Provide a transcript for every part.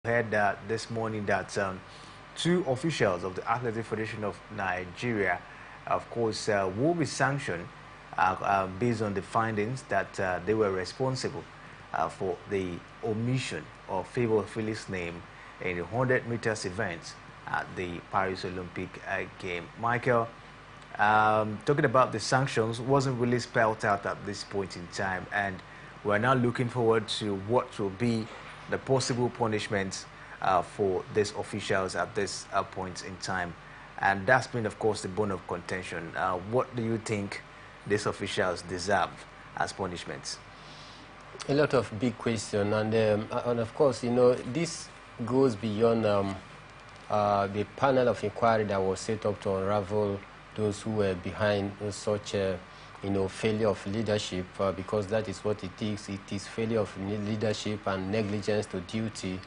heard this morning that two officials of the Athletic Federation of Nigeria, of course, will be sanctioned based on the findings that they were responsible for the omission of Favour Philly's name in the 100 meters event at the Paris Olympic game. Michael, talking about the sanctions wasn't really spelled out at this point in time, and we're now looking forward to what will be the possible punishments for these officials at this point in time. And that's been, of course, the bone of contention. What do you think these officials deserve as punishments? A lot of big questions, and of course, you know, this goes beyond the panel of inquiry that was set up to unravel those who were behind such you know, failure of leadership, because that is what it is. It is failure of leadership and negligence to duty.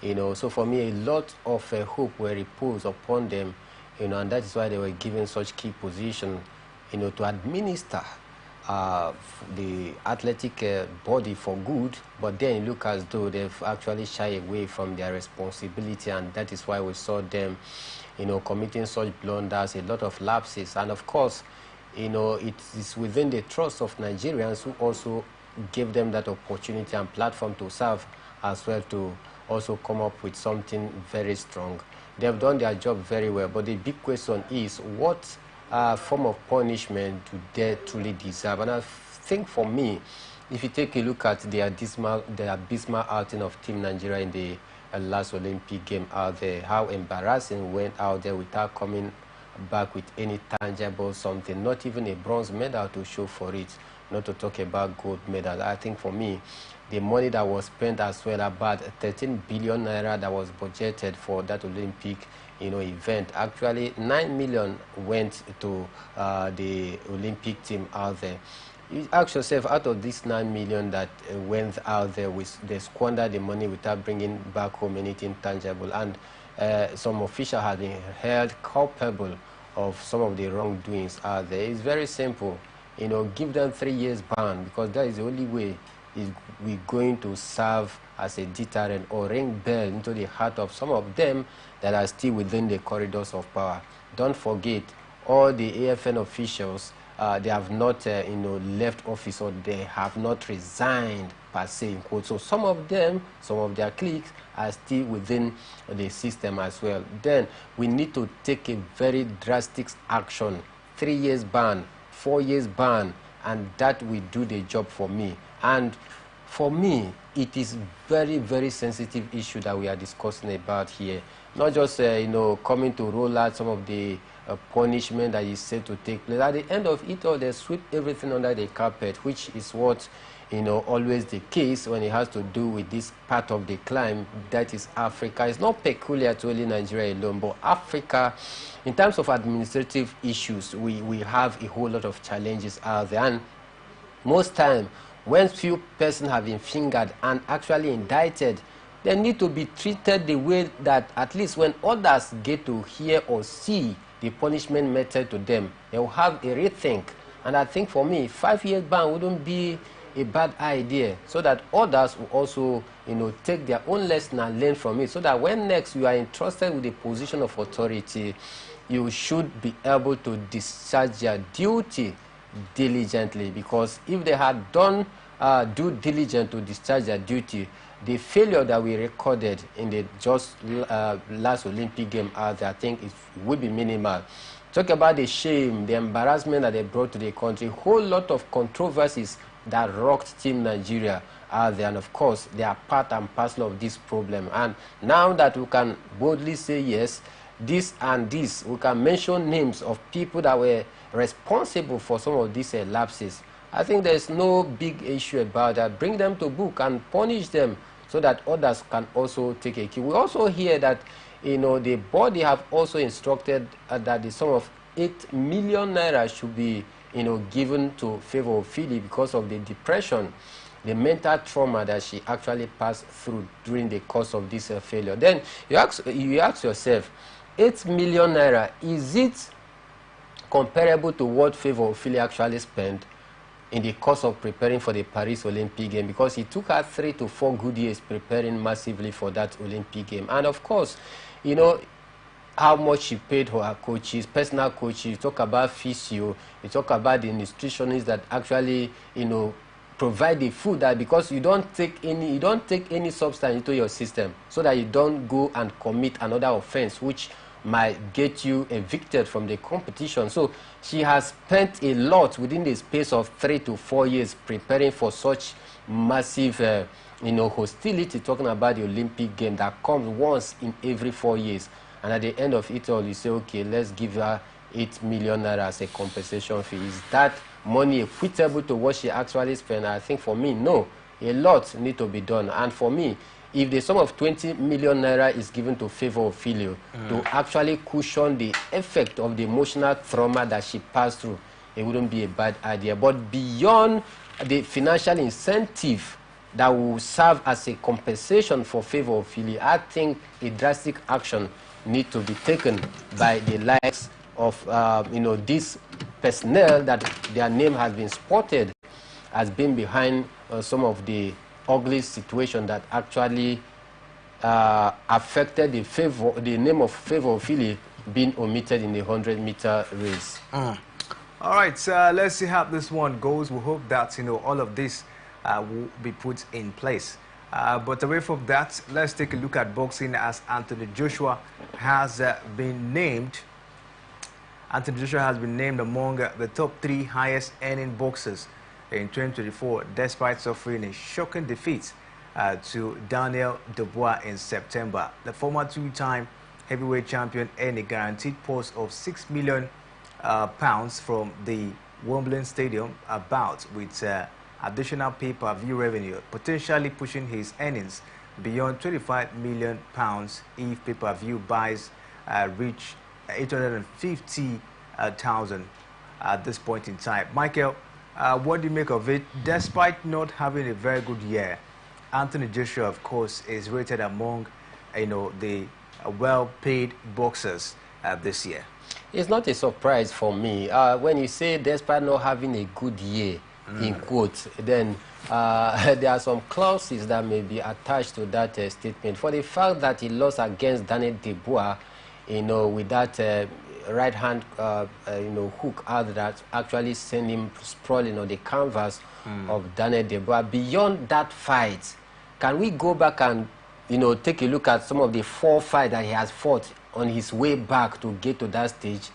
You know, so for me, a lot of hope were reposed upon them, you know, and that is why they were given such key position, you know, to administer the athletic body for good. But then it look as though they've actually shied away from their responsibility, and that is why we saw them, you know, committing such blunders, a lot of lapses. And of course, you know, it is within the trust of Nigerians who also gave them that opportunity and platform to serve as well, to also come up with something very strong. They've done their job very well, but the big question is, what form of punishment do they truly deserve? And I think for me, if you take a look at the abysmal outing of Team Nigeria in the last Olympic game out there, how embarrassing went out there without coming back with any tangible something, not even a bronze medal to show for it, not to talk about gold medal. I think for me, the money that was spent as well, about 13 billion naira that was budgeted for that Olympic, you know, event, actually 9 million went to the Olympic team out there. You ask yourself, out of this 9 million that went out there, they squandered the money without bringing back home anything tangible, and some official have been held culpable of some of the wrongdoings out there. It's very simple, you know, give them 3 years ban, because that is the only way we're going to serve as a deterrent or ring bell into the heart of some of them that are still within the corridors of power. Don't forget, all the AFN officials, they have not you know, left office, or they have not resigned per se, in quote. So some of them, some of their cliques are still within the system as well. Then we need to take a very drastic action. 3 years ban, 4 years ban, and that will do the job for me. And for me, it is very, very sensitive issue that we are discussing about here. Not just you know, coming to roll out some of the punishment that is said to take place. At the end of it all, they sweep everything under the carpet, which is what, you know, always the case when it has to do with this part of the climb, that is Africa. It's not peculiar to only Nigeria alone, but Africa, in terms of administrative issues, we have a whole lot of challenges out there. And most time, when few persons have been fingered and actually indicted, they need to be treated the way that at least when others get to hear or see the punishment meted to them, they will have a rethink. And I think for me, 5 years ban wouldn't be a bad idea, so that others will also, you know, take their own lesson and learn from it, so that when next you are entrusted with a position of authority, you should be able to discharge your duty diligently. Because if they had done due diligence to discharge their duty, the failure that we recorded in the just last Olympic game out there, I think it would be minimal. Talk about the shame, the embarrassment that they brought to the country, whole lot of controversies that rocked Team Nigeria out there, and of course they are part and parcel of this problem. And now that we can boldly say yes, this and this, we can mention names of people that were responsible for some of these lapses, I think there's no big issue about that. Bring them to book and punish them, so that others can also take a cue. We also hear that, you know, the body have also instructed that the sum of 8 million naira should be, you know, given to Favour Philly because of the depression, the mental trauma that she actually passed through during the course of this failure. Then you ask yourself, 8 million naira, is it comparable to what Favour Philly actually spent? in the course of preparing for the Paris Olympic game, because it took her 3 to 4 good years preparing massively for that Olympic game. And of course, you know, how much she paid for her coaches, personal coaches. You talk about physio, you talk about the nutritionists that actually, you know, provide the food, that because you don't take any substance into your system, so that you don't go and commit another offense which might get you evicted from the competition. So she has spent a lot within the space of 3 to 4 years preparing for such massive you know, hostility, talking about the Olympic game that comes once in every 4 years. And at the end of it all, you say, okay, let's give her 8 million naira as a compensation fee. Is that money equitable to what she actually spent? I think for me, no. A lot need to be done. And for me, if the sum of 20 million naira is given to favor Ophelia to actually cushion the effect of the emotional trauma that she passed through, it wouldn't be a bad idea. But beyond the financial incentive that will serve as a compensation for favor Ophelia, I think a drastic action need to be taken by the likes of you know, this personnel that their name has been spotted as being behind some of the ugly situation that actually affected the name of favor Ophelia being omitted in the 100-meter race. All right, so let's see how this one goes. We hope that, you know, all of this will be put in place. But away from that, let's take a look at boxing, as Anthony Joshua has been named. Anthony Joshua has been named among the top 3 highest earning boxers in 2024, despite suffering a shocking defeat to Daniel Dubois in September. The former 2-time heavyweight champion earned a guaranteed purse of £6 million from the Wimbledon Stadium bout, with additional pay-per-view revenue, potentially pushing his earnings beyond £25 million if pay-per-view buys reach 850,000 at this point in time. Michael, what do you make of it? Despite not having a very good year, Anthony Joshua, of course, is rated among, you know, the well-paid boxers this year. It's not a surprise for me. When you say despite not having a good year, in quotes, then there are some clauses that may be attached to that statement. For the fact that he lost against Daniel Dubois, you know, with that right hand you know, hook out that actually sent him sprawling on the canvas of Daniel Dubois. Beyond that fight, can we go back and, you know, take a look at some of the 4 fights that he has fought on his way back to get to that stage?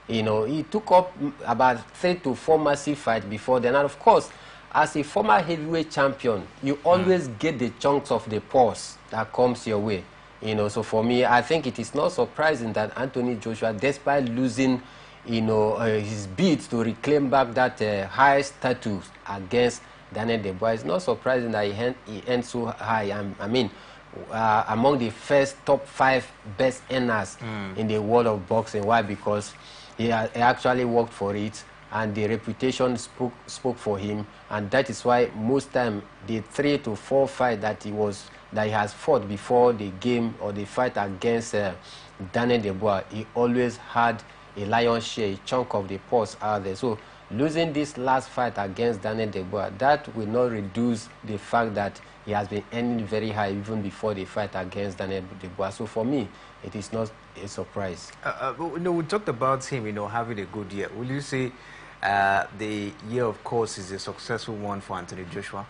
You know, he took up about 3 to 4 massive fights before then. And of course, as a former heavyweight champion, you always get the chunks of the purse that comes your way. You know, so for me, I think it is not surprising that Anthony Joshua, despite losing, you know, his bid to reclaim back that high status against Daniel Dubois, it's not surprising that he ends so high. I mean, among the first top 5 best earners in the world of boxing. Why? Because he actually worked for it, and the reputation spoke for him, and that is why most time the 3 to 4 fight that he has fought before the game or the fight against Daniel Dubois, he always had a lion's share, a chunk of the purse out there. So losing this last fight against Daniel Dubois, that will not reduce the fact that he has been earning very high even before the fight against Daniel Dubois. So for me, it is not a surprise. You know, we talked about him, you know, having a good year. Will you say the year, of course, is a successful one for Anthony Joshua?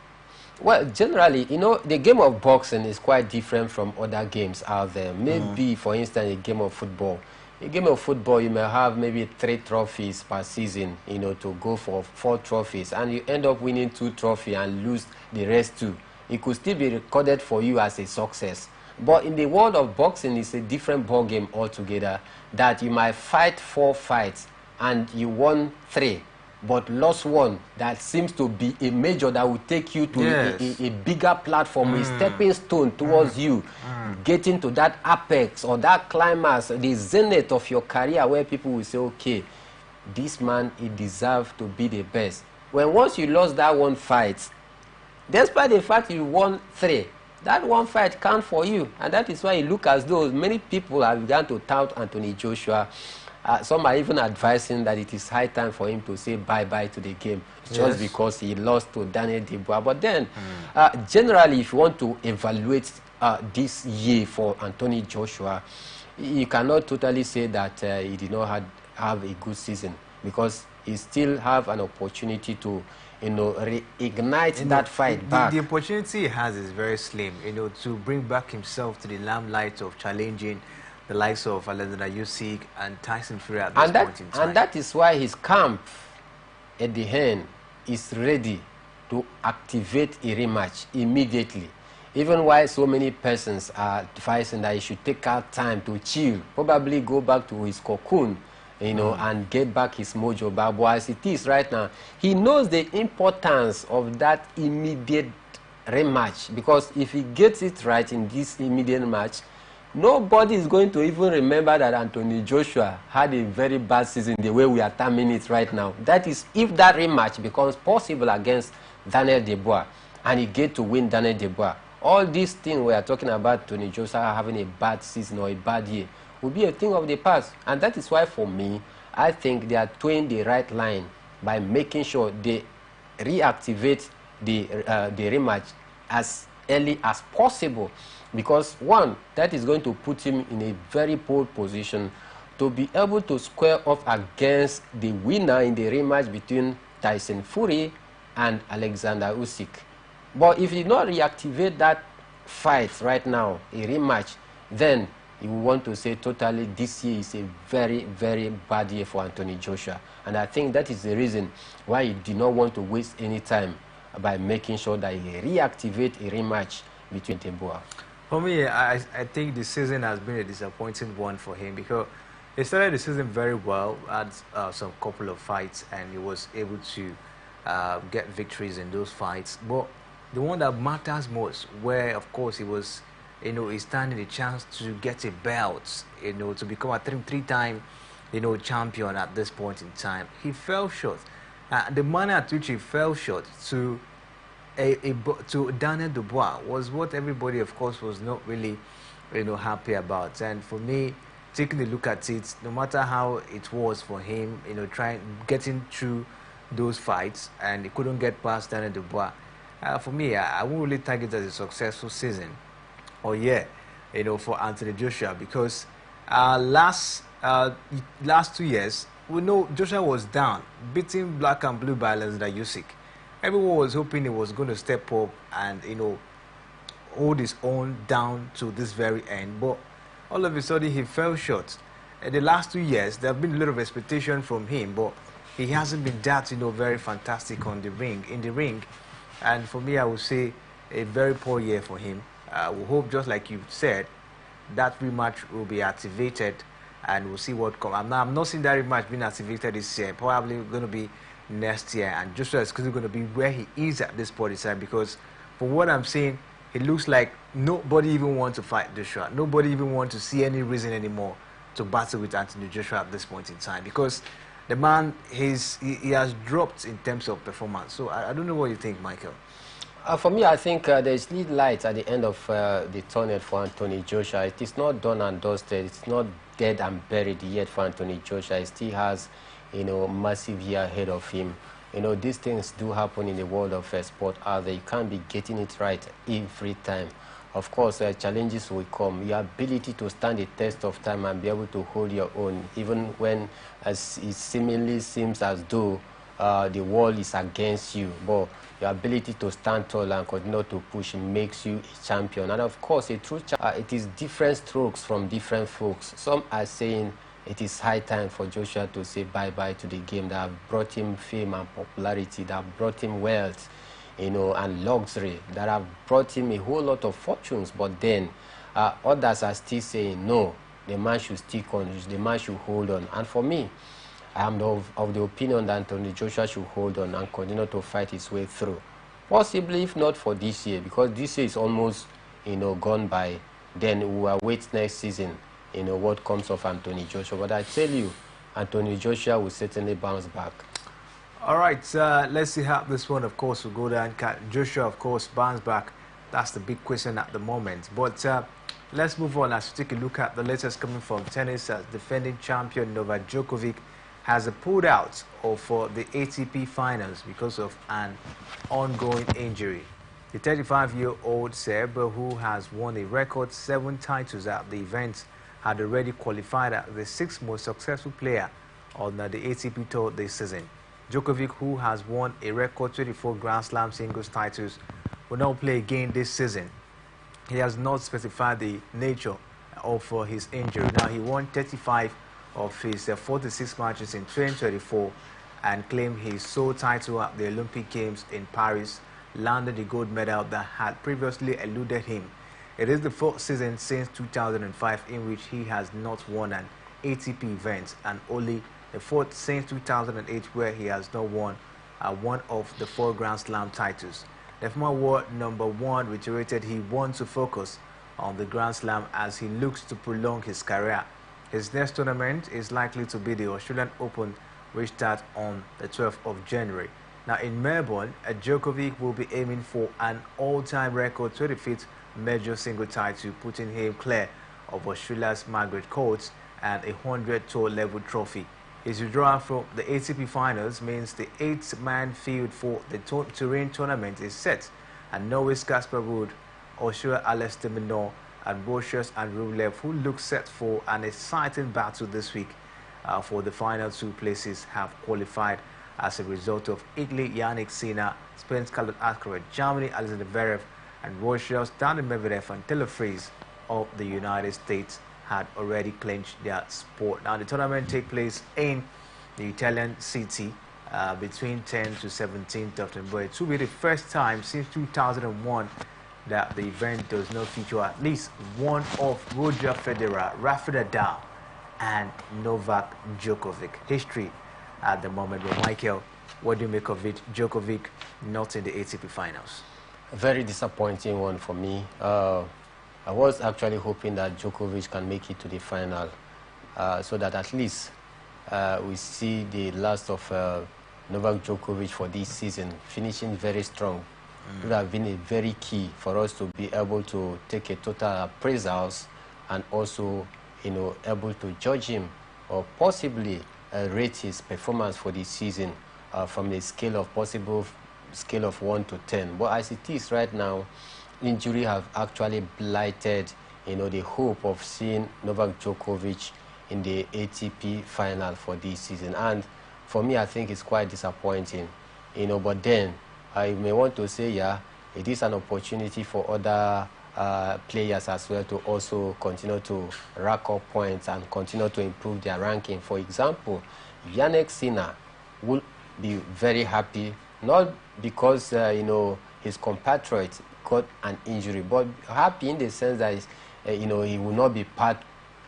Well, generally, you know, the game of boxing is quite different from other games out there. Maybe, for instance, a game of football. A game of football, you may have maybe 3 trophies per season, you know, to go for 4 trophies, and you end up winning 2 trophies and lose the rest 2. It could still be recorded for you as a success. But in the world of boxing, it's a different ball game altogether, that you might fight 4 fights and you won 3, but lost 1 that seems to be a major that will take you to a bigger platform, a stepping stone towards you getting to that apex or that climax, the zenith of your career, where people will say, okay, this man, he deserves to be the best. When once you lost that 1 fight, despite the fact you won 3, that 1 fight counts for you. And that is why you look as though many people have begun to tout Anthony Joshua Some are even advising that it is high time for him to say bye-bye to the game, just because he lost to Daniel Dubois. But then, generally, if you want to evaluate this year for Anthony Joshua, you cannot totally say that he did not have a good season, because he still have an opportunity to, reignite that fight back. The opportunity he has is very slim, to bring back himself to the limelight of challenging the likes of Alexander Usyk and Tyson Fury at this point in time. And that is why his camp at the end is ready to activate a rematch immediately. Even while so many persons are advising that he should take out time to chill, probably go back to his cocoon, and get back his mojo back. But as it is right now, he knows the importance of that immediate rematch, because if he gets it right in this immediate match, nobody is going to even remember that Anthony Joshua had a very bad season the way we are terming it right now. That is, if that rematch becomes possible against Daniel Dubois, and he get to win Daniel Dubois, all these things we are talking about, Tony Joshua having a bad season or a bad year, will be a thing of the past. And that is why, for me, I think they are towing the right line by making sure they reactivate the rematch as early as possible. Because, one, that is going to put him in a very poor position to be able to square off against the winner in the rematch between Tyson Fury and Alexander Usyk. But if he did not reactivate that fight right now, a rematch, then you want to say totally this year is a very, very bad year for Anthony Joshua. And I think that is the reason why he did not want to waste any time by making sure that he reactivate a rematch between Dubois. For me, I think the season has been a disappointing one for him, because he started the season very well, had some couple of fights, and he was able to get victories in those fights. But the one that matters most, where of course he was, he's standing a chance to get a belt, to become a three-time, champion at this point in time, he fell short. The manner at which he fell short to Daniel Dubois was what everybody, of course, was not really, happy about. And for me, taking a look at it, no matter how it was for him, getting through those fights, and he couldn't get past Daniel Dubois. For me, I won't really tag it as a successful season or year, for Anthony Joshua, because last 2 years, we know Joshua was down, beating black and blue by Alexander Usyk. Everyone was hoping he was going to step up and, hold his own down to this very end. But all of a sudden, he fell short. In the last 2 years, there have been a lot of expectation from him, but he hasn't been that, very fantastic in the ring. And for me, I would say a very poor year for him. We hope, just like you said, that rematch will be activated, and we'll see what comes. I'm not seeing that rematch being activated this year. Probably going to be next year, and Joshua is going to be where he is at this point in time, because from what I'm seeing, it looks like nobody even wants to fight Joshua. Nobody even wants to see any reason anymore to battle with Anthony Joshua at this point in time, because the man, he has dropped in terms of performance. So I don't know what you think, Michael. For me, I think there's lead light at the end of the tunnel for Anthony Joshua. It is not done and dusted. It's not dead and buried yet for Anthony Joshua. He still has, massive year ahead of him. These things do happen in the world of sport out there. You can't be getting it right every time. Of course, challenges will come. Your ability to stand the test of time and be able to hold your own, even when it seemingly seems as though the world is against you. But your ability to stand tall and continue to push makes you a champion. And of course, a true it is different strokes from different folks. Some are saying it is high time for Joshua to say bye-bye to the game that have brought him fame and popularity, that have brought him wealth, and luxury, that have brought him a whole lot of fortunes. But then others are still saying, no, the man should stick on, the man should hold on. And for me, I am of the opinion that Anthony Joshua should hold on and continue to fight his way through. Possibly, if not for this year, because this year is almost, gone by, then we will wait next season, what comes of Anthony Joshua. But I tell you, Anthony Joshua will certainly bounce back. All right, let's see how this one, of course, will go down. Joshua, of course, bounce back. That's the big question at the moment. But Let's move on as we take a look at the latest coming from tennis. As defending champion Novak Djokovic has pulled out of the ATP finals because of an ongoing injury. The 35-year-old Serb, who has won a record 7 titles at the event, had already qualified as the 6th most successful player on the ATP Tour this season. Djokovic, who has won a record 24 Grand Slam singles titles, will not play again this season. He has not specified the nature of his injury. Now, he won 35 of his 46 matches in 2024 and claimed his sole title at the Olympic Games in Paris, landed the gold medal that had previously eluded him. It is the 4th season since 2005 in which he has not won an ATP event, and only the 4th since 2008 where he has not won one of the 4 Grand Slam titles. The former world #1 reiterated he wants to focus on the Grand Slam as he looks to prolong his career. His next tournament is likely to be the Australian Open, which starts on the 12th of January. Now, in Melbourne, Djokovic will be aiming for an all-time record 25th major single title, putting him clear of Australia's Margaret Court and a 100 tour level trophy. His withdrawal from the ATP finals means the 8-man field for the Turin tournament is set, and Norway's Casper Ruud, Austria Alex de Minaur, and Boschers and Rublev, who look set for an exciting battle this week for the final 2 places, have qualified as a result of Italy Yannick Sinner, Spain's Carlos Alcaraz, Germany Alexander Zverev, and Russia's Daniil Medvedev and Taylor Fritz of the United States had already clinched their spot. Now, the tournament takes place in the Italian city between 10th to 17th of November. It will be the first time since 2001 that the event does not feature at least one of Roger Federer, Rafael Nadal, and Novak Djokovic. History at the moment. But Michael, what do you make of it? Djokovic not in the ATP finals. A very disappointing one for me. I was actually hoping that Djokovic can make it to the final so that at least we see the last of Novak Djokovic for this season, finishing very strong. It would have been a very key for us to be able to take a total appraisals and also, able to judge him or possibly rate his performance for this season from a scale of 1 to 10. But as it is right now, injury have actually blighted, the hope of seeing Novak Djokovic in the ATP final for this season. And for me, I think it's quite disappointing, but then I may want to say, yeah, it is an opportunity for other players as well to also continue to rack up points and continue to improve their ranking. For example, Yannick Sinner will be very happy, not because, his compatriot got an injury, but happy in the sense that, he will not be part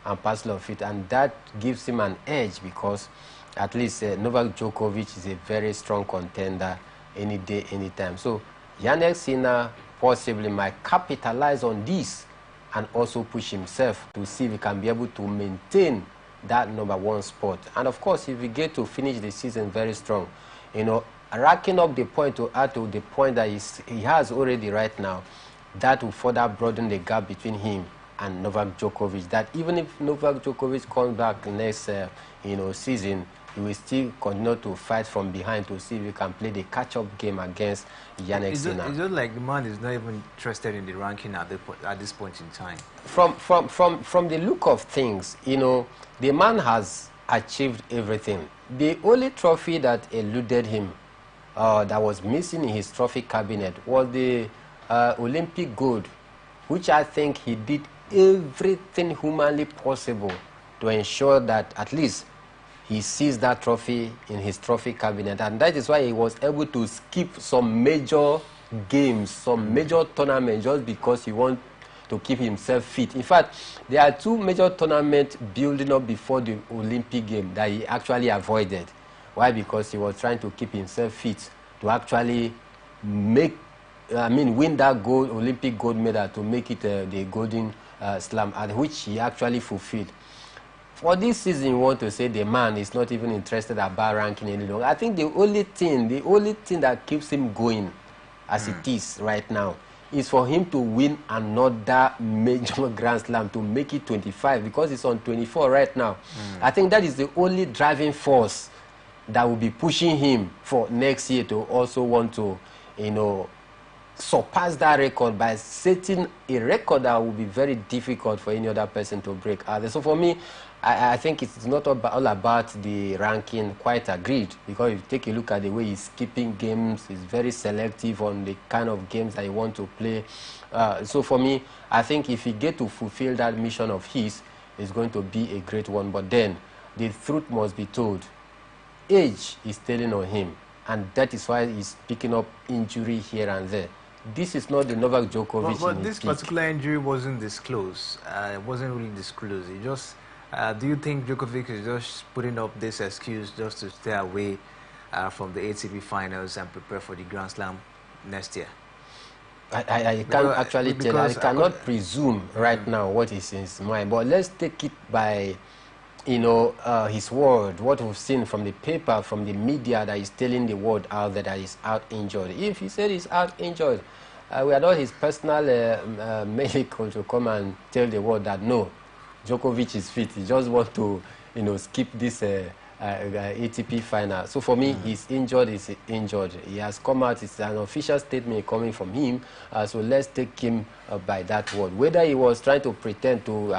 and parcel of it, and that gives him an edge because at least Novak Djokovic is a very strong contender any day, anytime. So Yannick Sinner possibly might capitalize on this and also push himself to see if he can be able to maintain that #1 spot. And of course, if we get to finish the season very strong, racking up the point to add to the point that he has already right now, that will further broaden the gap between him and Novak Djokovic. That even if Novak Djokovic comes back next season, he will still continue to fight from behind to see if he can play the catch-up game against Yannick Sinner. It's just like the man is not even interested in the ranking at this point in time. From the look of things, the man has achieved everything. The only trophy that eluded him, that was missing in his trophy cabinet, was the Olympic gold, which I think he did everything humanly possible to ensure that at least he sees that trophy in his trophy cabinet, and that is why he was able to skip some major games, some major tournaments, just because he wants to keep himself fit. In fact, there are 2 major tournaments building up before the Olympic game that he actually avoided. Why? Because he was trying to keep himself fit to actually win that Olympic gold medal, to make it the Golden Slam, at which he actually fulfilled. For this season, you want to say the man is not even interested about ranking any longer. I think the only thing that keeps him going as it is right now is for him to win another major Grand Slam to make it 25, because he's on 24 right now. I think that is the only driving force that will be pushing him for next year to also want to, you know, surpass that record by setting a record that will be very difficult for any other person to break. So for me, I think it's not all about the ranking, quite agreed, because if you take a look at the way he's keeping games, he's very selective on the kind of games that he wants to play. So for me, I think if he get to fulfill that mission of his, it's going to be a great one. But then, the truth must be told. Age is telling on him, and that is why he's picking up injury here and there. This is not the Novak Djokovic. But this particular injury wasn't disclosed. It wasn't really disclosed. It just, do you think Djokovic is just putting up this excuse just to stay away from the ATP finals and prepare for the Grand Slam next year? I can't actually tell. I cannot presume right now what is in his mind. But let's take it by, you know, his word, what we've seen from the paper, from the media, that is telling the world out there that he's out injured. If he said he's out injured, we are not his personal medical to come and tell the world that no, Djokovic is fit. He just want to, you know, skip this ATP final. So for me, he's injured. He's injured. He has come out. It's an official statement coming from him. So let's take him by that word. Whether he was trying to pretend to,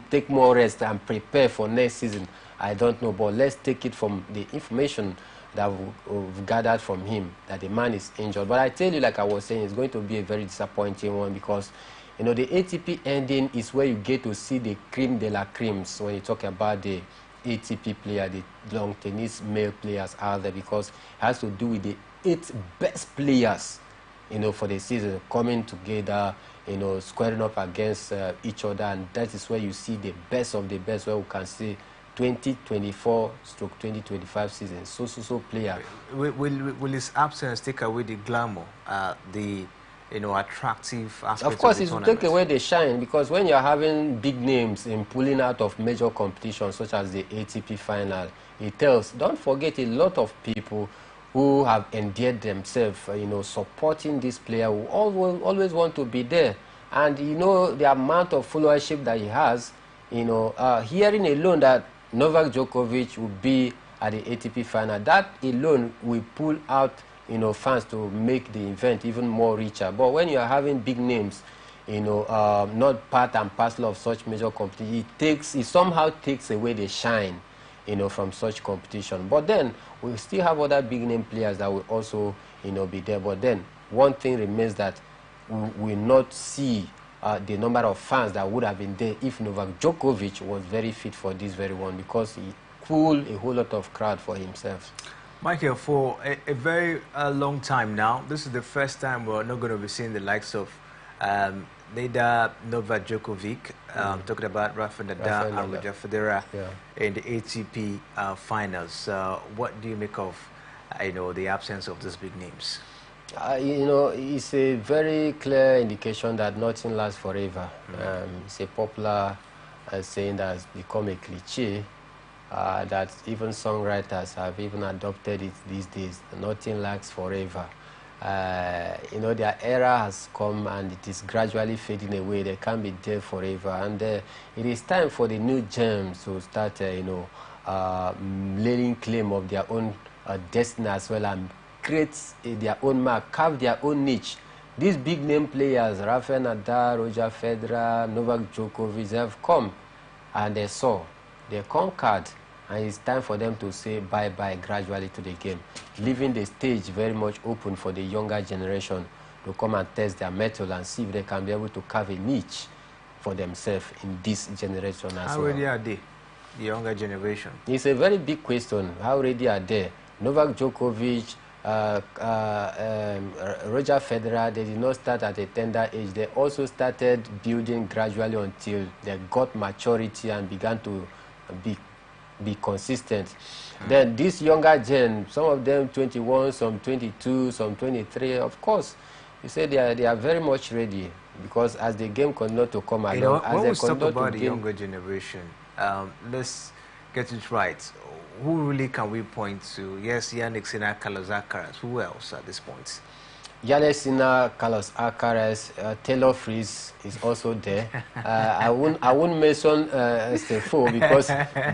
take more rest and prepare for next season, I don't know. But let's take it from the information that we've gathered from him, that the man is injured. But I tell you, like I was saying, it's going to be a very disappointing one, because, you know, the ATP ending is where you get to see the cream de la creams when you talk about the ATP player, the long tennis male players out there, because it has to do with the 8 best players, you know, for the season coming together, you know, squaring up against each other, and that is where you see the best of the best, where we can see 2024/2025 season. So player. Will his absence take away the glamour, the, you know, attractive aspects of course, of the it will take away the shine, because when you're having big names in pulling out of major competitions such as the ATP final, it tells, don't forget, a lot of people who have endeared themselves, you know, supporting this player, who always want to be there. And, you know, the amount of followership that he has, you know, hearing alone that Novak Djokovic will be at the ATP final, that alone will pull out, you know, fans to make the event even more richer. But when you are having big names, you know, not part and parcel of such major competition, it somehow takes away the shine, you know, from such competition. But then we still have other big name players that will also, you know, be there. But then one thing remains, that we will not see the number of fans that would have been there if Novak Djokovic was very fit for this very one, because he pulled a whole lot of crowd for himself. Michael, for a very long time now, this is the first time we're not going to be seeing the likes of neither Novak Djokovic, talking about Rafael Nadal and Roger Federer in the ATP finals. What do you make of, you know, the absence of these big names? You know, it's a very clear indication that nothing lasts forever. It's a popular saying that has become a cliche, that even songwriters have even adopted it these days. Nothing lasts forever. You know, their era has come and it is gradually fading away. They can't be there forever. And it is time for the new gems to start, you know, laying claim of their own destiny as well, and create their own mark, carve their own niche. These big name players, Rafael Nadal, Roger Federer, Novak Djokovic, have come and they saw, they conquered, and it's time for them to say bye-bye gradually to the game, leaving the stage very much open for the younger generation to come and test their mettle and see if they can be able to carve a niche for themselves in this generation as well. How ready are they, the younger generation? It's a very big question. How ready are they? Novak Djokovic, Roger Federer, they did not start at a tender age. They also started building gradually until they got maturity and began to be consistent. Then this younger gen, some of them 21, some 22, some 23, of course, you say they are very much ready, because as the game continues to come along, you know, as when they we talk about the gain, younger generation, let's get it right. Who really can we point to? Yes, Yannick Sinner, Carlos Alcaraz. Who else at this point? Janelle Sinner, Carlos Alcaraz, Taylor Fritz is also there. I won't mention Stefo because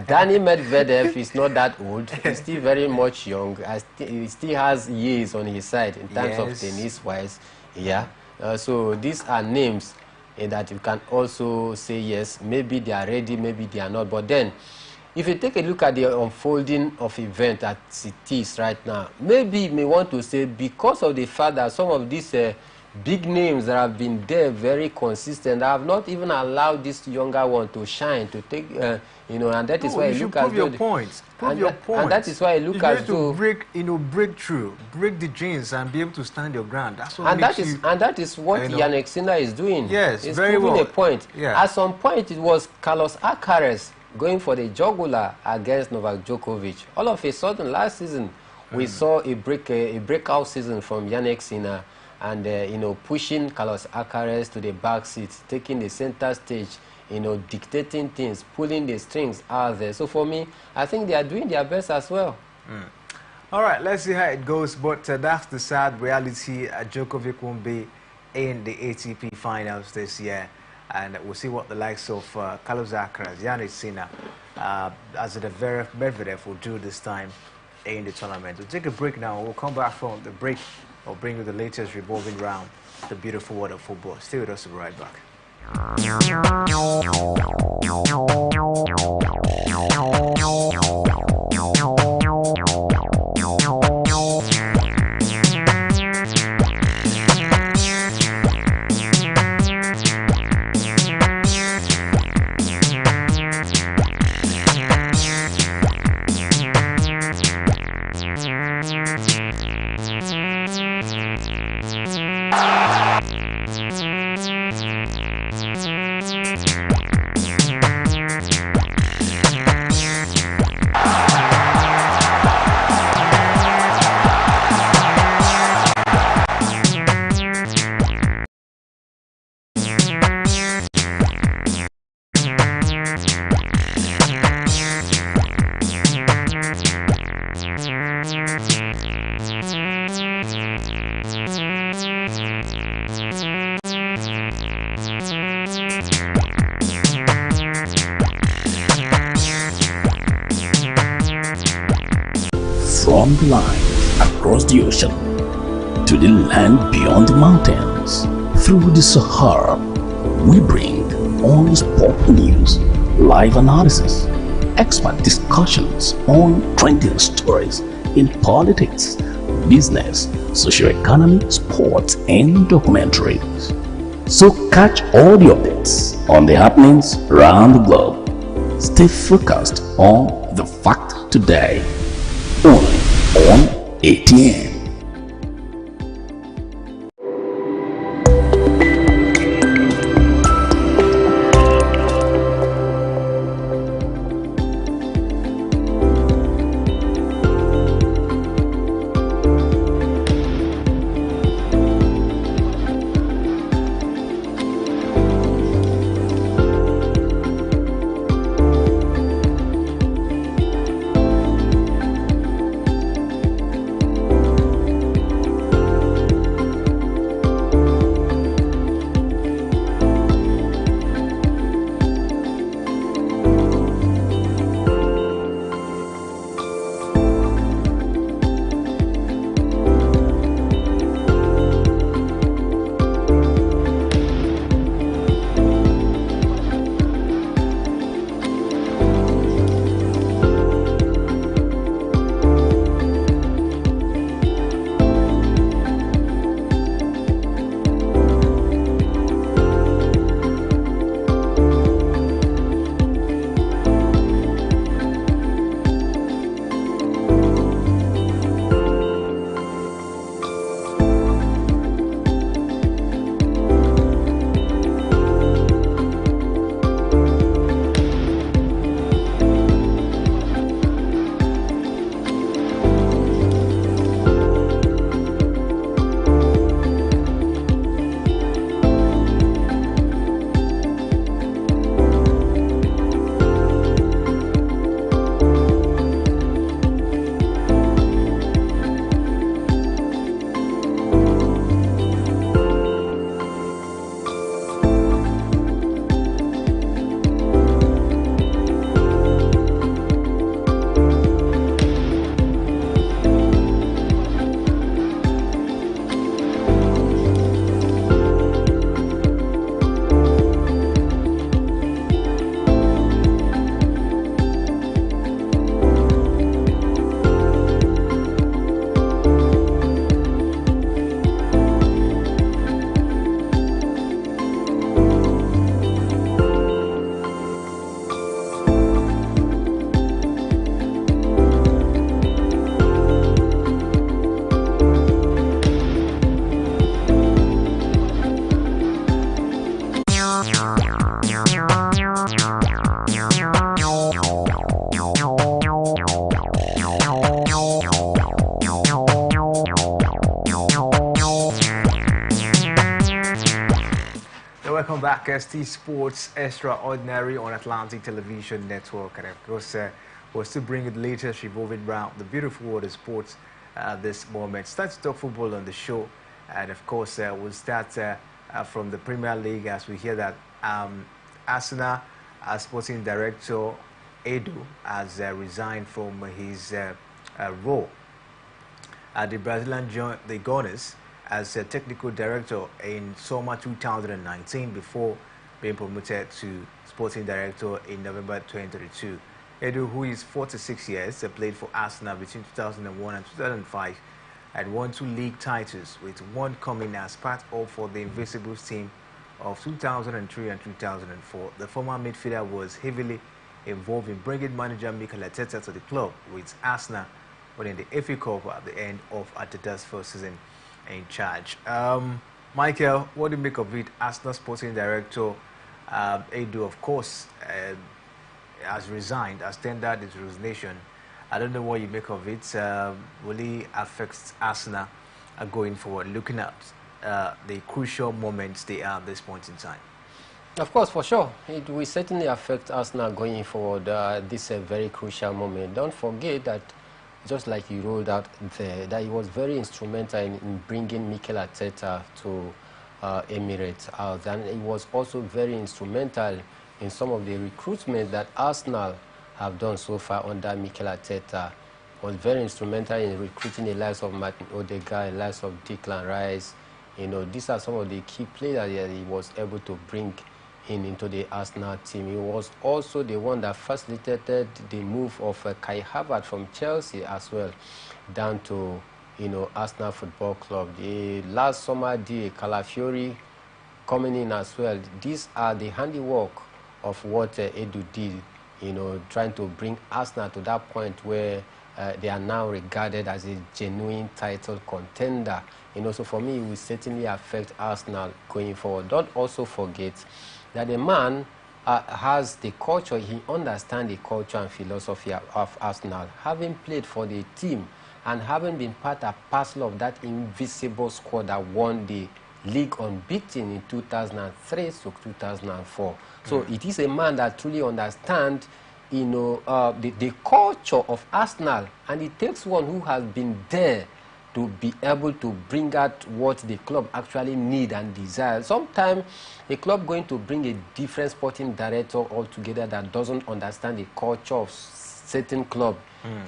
Danny Medvedev is not that old. He's still very much young. He still has years on his side in terms of tennis-wise. Yeah. So these are names that you can also say yes, maybe they are ready, maybe they are not. But then, if you take a look at the unfolding of event at it is right now, maybe you may want to say because of the fact that some of these big names that have been there very consistent have not even allowed this younger one to shine, to take, you know, and that is why you look at your points. Prove your points. And that is why I look at to break, break through, break the jeans, and be able to stand your ground. That's what and that is what Jannik Sinner is doing. Yes, he's very proving well. A point. Yeah. At some point, it was Carlos Alcaraz going for the jugular against Novak Djokovic. All of a sudden, last season, we saw a breakout season from Jannik Sinner, and you know, pushing Carlos Alcaraz to the back seat, taking the center stage, you know, dictating things, pulling the strings out there. So for me, I think they are doing their best as well. All right, let's see how it goes. But that's the sad reality. Djokovic won't be in the ATP finals this year. And we'll see what the likes of Carlos Alcaraz, Jannik Sinner, as the Medvedev will do this time in the tournament. We'll take a break now. We'll come back from the break. I'll bring you the latest revolving round, the beautiful world of football. Stay with us, we'll be right back. From the line across the ocean to the land beyond the mountains, through the Sahara, we bring on sport news, live analysis, expert discussions on trending stories in politics, business, socio-economy, sports, and documentaries. So catch all the updates on the happenings around the globe. Stay focused on the fact today. Only on ATN. back. Atn Sports Extraordinary on Atlantic Television Network. And of course, we're still bringing the latest revolving around the beautiful world of sports this moment. Start to talk football on the show. And of course, we'll start from the Premier League as we hear that Arsenal sporting director Edu has resigned from his role. The Brazilian joined the Gunners as a technical director in summer 2019 before being promoted to sporting director in November 2022. Edu, who is 46 years, played for Arsenal between 2001 and 2005 and won 2 league titles, with one coming as part of for the Invincibles team of 2003 and 2004. The former midfielder was heavily involved in bringing manager Mikel Arteta to the club, with Arsenal winning the FA Cup at the end of Arteta's first season in charge. Michael, what do you make of it? Arsenal sporting director Edu, of course, has resigned, has tendered his resignation. I don't know what you make of it. Will it affect Arsenal going forward, looking at the crucial moments they are at this point in time? Of course, for sure. It will certainly affect Arsenal going forward. This is a very crucial moment. Don't forget that, just like you rolled out there, that he was very instrumental in bringing Mikel Arteta to Emirates out. And he was also very instrumental in some of the recruitment that Arsenal have done so far under Mikel Arteta. Was very instrumental in recruiting the likes of Martin Odegaard, the likes of Declan Rice. You know, these are some of the key players that he was able to bring into the Arsenal team. He was also the one that facilitated the move of Kai Havertz from Chelsea as well down to, you know, Arsenal Football Club. The last summer deal, Calafiori coming in as well. These are the handiwork of what Edu did, you know, trying to bring Arsenal to that point where they are now regarded as a genuine title contender. You know, so for me, it will certainly affect Arsenal going forward. Don't also forget that the man has the culture, he understands the culture and philosophy of Arsenal. Having played for the team and having been part and parcel of that invisible squad that won the league unbeaten in 2003 to 2004. So it is a man that truly understands, you know, the culture of Arsenal, and it takes one who has been there to be able to bring out what the club actually need and desire. Sometimes a club going to bring a different sporting director altogether that doesn't understand the culture of certain club.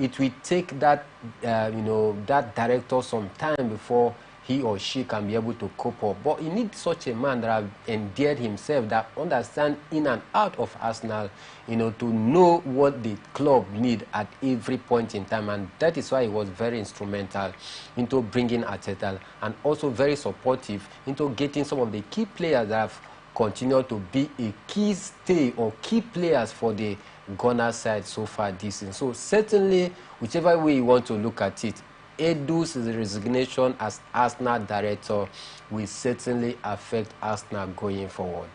It will take that, you know, that director some time before he or she can be able to cope up. But you need such a man that has endeared himself, that understands in and out of Arsenal, you know, to know what the club need at every point in time. And that is why he was very instrumental into bringing Arteta, and also very supportive into getting some of the key players that have continued to be a key stay or key players for the Gunners side so far this season. So certainly, whichever way you want to look at it, Edu's resignation as Arsenal director will certainly affect Arsenal going forward.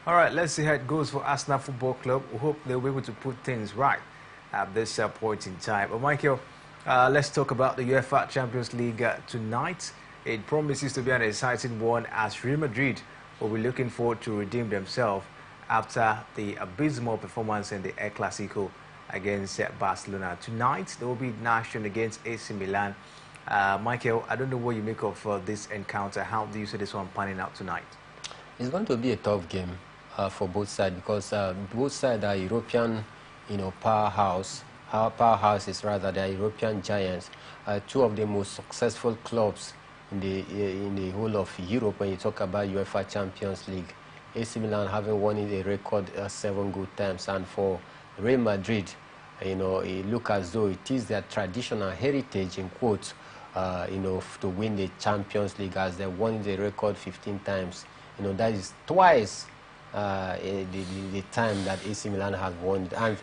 All right, let's see how it goes for Arsenal Football Club. We hope they'll be able to put things right at this point in time. But Michael, let's talk about the UEFA Champions League tonight. It promises to be an exciting one, as Real Madrid will be looking forward to redeem themselves after the abysmal performance in the El Clasico against Barcelona. Tonight, there will be action against AC Milan. Michael, I don't know what you make of this encounter. How do you see this one panning out tonight? It's going to be a tough game for both sides, because both sides are European, you know, powerhouses rather. They are European giants. Two of the most successful clubs in the whole of Europe when you talk about UEFA Champions League. AC Milan having won it a record 7 good times, and for Real Madrid, you know, it looks as though it is their traditional heritage, in quotes, you know, to win the Champions League, as they won the record 15 times. You know, that is twice the time that AC Milan has won it. And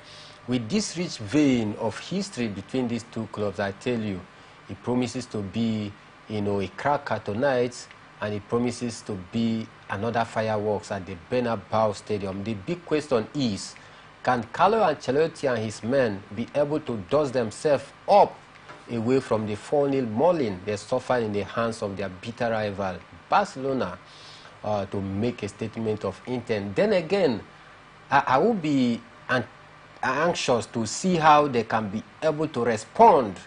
with this rich vein of history between these two clubs, I tell you, it promises to be, you know, a cracker tonight, and it promises to be another fireworks at the Bernabeu Stadium. The big question is, can Carlo Ancelotti and his men be able to dust themselves up away from the 4-0 mauling they suffered in the hands of their bitter rival, Barcelona? to make a statement of intent. Then again, I will be anxious to see how they can be able to respond,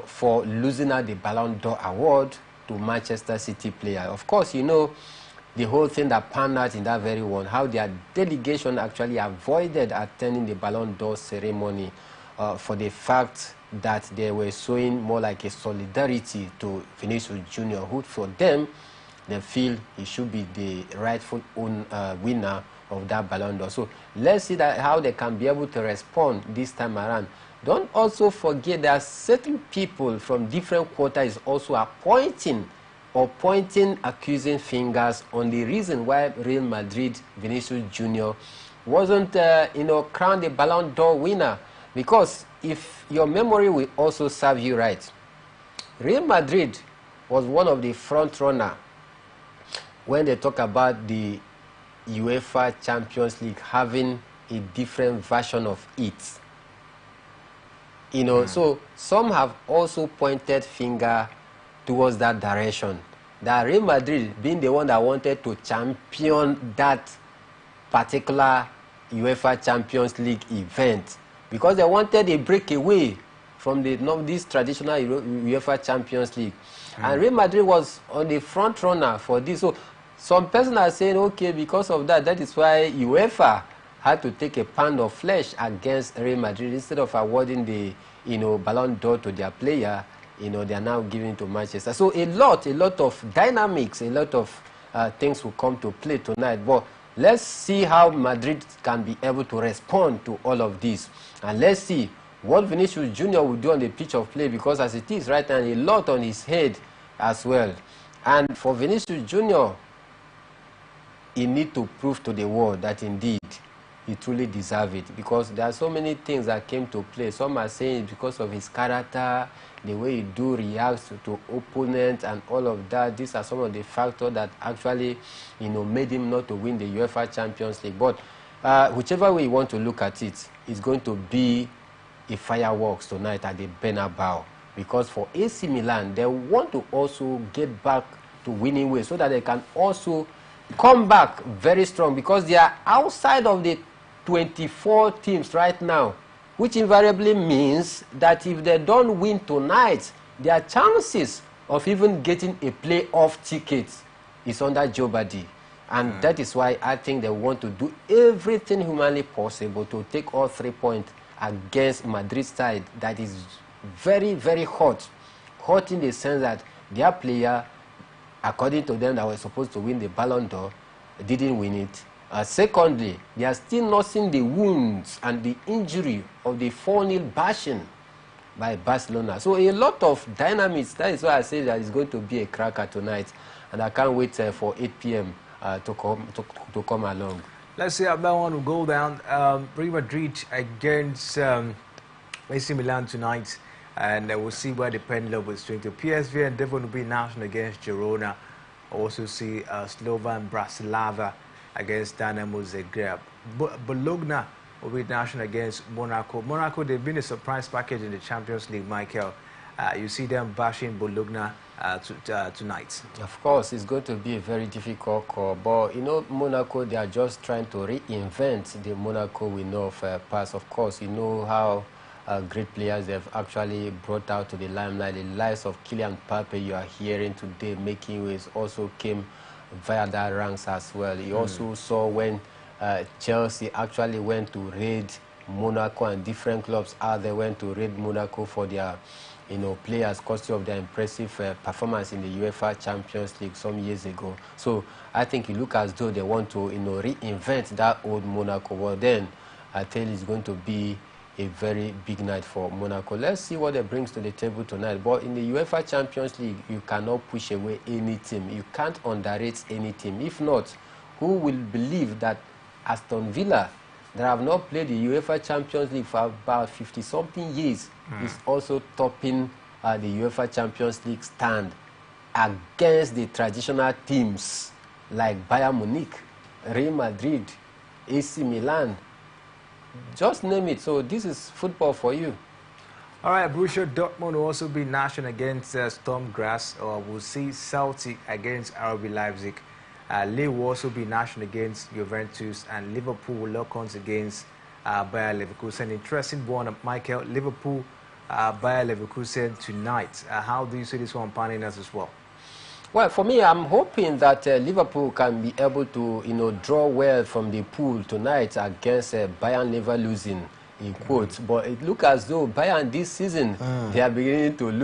for losing out the Ballon d'Or award to Manchester City player. Of course, the whole thing that panned out in that very one, how their delegation actually avoided attending the Ballon d'Or ceremony for the fact that they were showing more like a solidarity to Vinicius Jr., who for them, they feel he should be the rightful winner of that Ballon d'Or. So let's see how they can be able to respond this time around. Don't also forget there are certain people from different quarters also pointing accusing fingers on the reason why Real Madrid Vinicius Jr. wasn't crowned a Ballon d'Or winner. Because if your memory will also serve you right, Real Madrid was one of the front runners when they talk about the UEFA Champions League having a different version of it. So some have also pointed finger towards that direction. That Real Madrid being the one that wanted to champion that particular UEFA Champions League event, because they wanted a breakaway from this traditional UEFA Champions League. And Real Madrid was on the front runner for this. So some persons are saying, okay, because of that, that is why UEFA had to take a pound of flesh against Real Madrid instead of awarding the Ballon d'Or to their player. They are now giving it to Manchester. So a lot of dynamics, a lot of things will come to play tonight. But let's see how Madrid can be able to respond to all of this. And let's see what Vinicius Jr. will do on the pitch of play, because as it is right now, a lot on his head as well. And for Vinicius Jr., he needs to prove to the world that indeed he truly deserves it, because there are so many things that came to play. Some are saying it's because of his character, the way he reacts to opponents and all of that. These are some of the factors that actually, made him not to win the UEFA Champions League. But whichever way you want to look at it, it's going to be a fireworks tonight at the Bernabeu, because for AC Milan, they want to also get back to winning ways so that they can also come back very strong, because they are outside of the 24 teams right now, which invariably means that if they don't win tonight, their chances of even getting a playoff ticket is under jeopardy. And that is why I think they want to do everything humanly possible to take all 3 points against Madrid's side that is very, very hot. Hot in the sense that their player, according to them, that were supposed to win the Ballon d'Or, didn't win it. Secondly, they are still nursing the wounds and the injury of the 4-0 bashing by Barcelona. So a lot of dynamics. That is why I say that it's going to be a cracker tonight. And I can't wait for 8 p.m. to come along. Let's see how that one will go down. Real Madrid against AC Milan tonight. And we'll see where the pendulum will swing to. PSV and Devon will be national against Girona. Also see Slovan Bratislava against Dynamo Zagreb. Bologna will be national against Monaco. Monaco, they've been a surprise package in the Champions League, Michael. You see them bashing Bologna tonight. Of course, it's going to be a very difficult call. But, Monaco, they are just trying to reinvent the Monaco we know of past. Of course, you know how great players they've actually brought out to the limelight. The likes of Kylian Mbappe you are hearing today making waves also came via that ranks as well. You also saw when Chelsea actually went to raid Monaco, and different clubs they went to raid Monaco for their players, courtesy of their impressive performance in the UEFA Champions League some years ago. So I think it looks as though they want to reinvent that old Monaco. Well, then I tell you, it's going to be a very big night for Monaco. Let's see what it brings to the table tonight. But in the UEFA Champions League, you cannot push away any team. You can't underrate any team. If not, who will believe that Aston Villa, that have not played the UEFA Champions League for about 50-something years, is also topping the UEFA Champions League stand against the traditional teams like Bayern Munich, Real Madrid, AC Milan, just name it. So this is football for you. All right, Borussia Dortmund will also be national against Storm Graz, or we'll see Celtic against RB Leipzig. Lille will also be in action against Juventus, and Liverpool will lock horns against Bayer Leverkusen. Interesting one, Michael. Liverpool, Bayer Leverkusen tonight. How do you see this one panning out as well? Well, for me, I'm hoping that Liverpool can be able to, draw well from the pool tonight against Bayern Leverkusen, in quotes. But it looks as though Bayern this season, they are beginning to lose.